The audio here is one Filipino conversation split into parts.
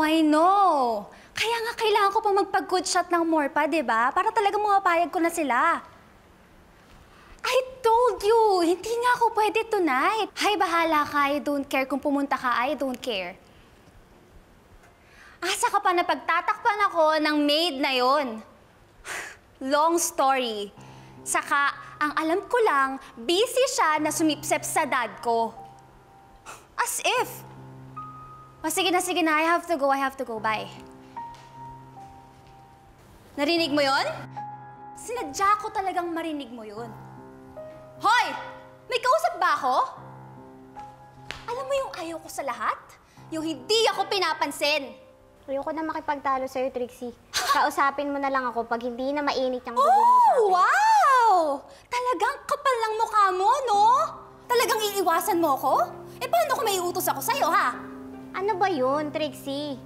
I know. Kaya nga kailangan ko pa magpag-good shot ng more pa, di ba? Para talagang mapapayag ko na sila. I told you, hindi nga ako pwede tonight. Hay, bahala ka. I don't care kung pumunta ka. I don't care. Asa ka pa na pagtatakpan ako ng maid na yon? Long story. Saka, ang alam ko lang, busy siya na sumipsep sa dad ko. As if. O sige na. I have to go. Bye. Narinig mo yon? Sinadya ko talagang marinig mo yon. Hoy! May kausap ba ako? Alam mo yung ayaw ko sa lahat? Yung hindi ako pinapansin. Ayoko na makipagtalo sa'yo, Trixie. Kausapin mo na lang ako pag hindi na mainit yung dugo mo sa akin. Wow! Talagang kapal ng mukha mo, no? Talagang iiwasan mo ako? Eh, paano kung may iutos ako sa'yo, ha? Ano ba yun, Trixie?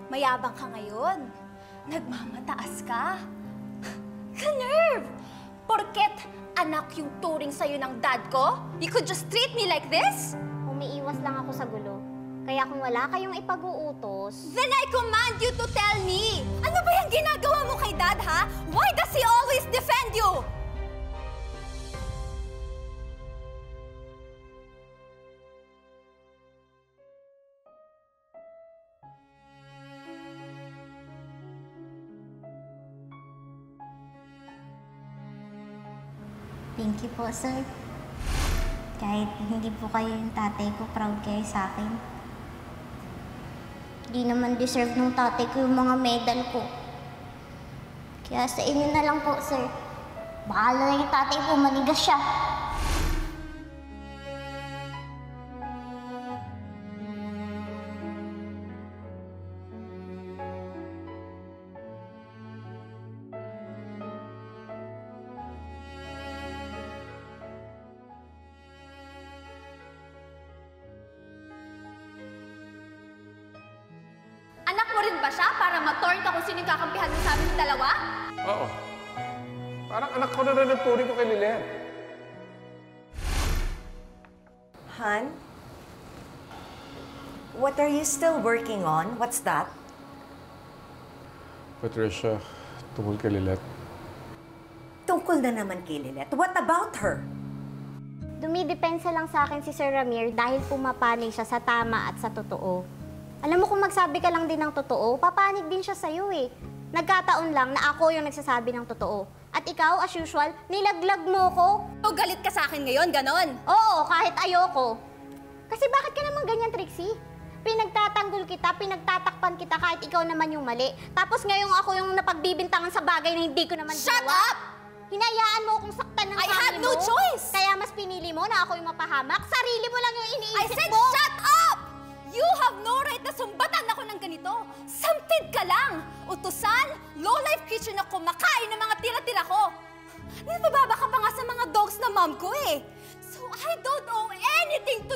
Mayabang ka ngayon. Nagmamataas ka. Ka-nerve! Porket anak yung turing sa'yo ng dad ko, you could just treat me like this? Umiiwas lang ako sa gulo. Kaya kung wala kayong ipag-uutos... Then I command you to tell me! Ano ba yung ginagawa mo kay Dad, ha? Why does he always defend you? Thank you po, sir. Kahit hindi po kayo yung tatay ko, proud kayo sa akin. Di naman deserve ng tatay ko yung mga medal ko. Kaya sa inyo na lang po, sir. Bahala na yung tatay ko, manigas siya. Anak mo rin ba siya para ma-torn ka kung sino yung kakampihan mo sa amin ng dalawa? Oo. Parang anak ko na rin ang turing ko kay Lilet. Han? What are you still working on? What's that? Patricia, tungkol kay Lilet. Tungkol na naman kay Lilet. What about her? Dumidepensa lang sa akin si Sir Ramir dahil pumapanig siya sa tama at sa totoo. Alam mo kung magsabi ka lang din ng totoo, papanig din siya sa'yo eh. Nagkataon lang na ako yung nagsasabi ng totoo. At ikaw, as usual, nilaglag mo ko. O galit ka sa akin ngayon, ganon? Oo, kahit ayoko. Kasi bakit ka naman ganyan, Trixie? Pinagtatanggol kita, pinagtatakpan kita kahit ikaw naman yung mali. Tapos ngayong ako yung napagbibintangan sa bagay na hindi ko naman Shut ginawa. up! Hinayaan mo akong saktan ng I family had no mo. choice! Kaya mas pinili mo na ako yung mapahamak. Sarili mo lang yung iniisip mo. I said shut up! You have no right na sumbatan ako ng ganito. Sampid ka lang. Utusan, low-life creature na kumakain ng mga tira-tira ko. Nabababa ka pa nga sa mga dogs na mom ko eh. So I don't owe anything to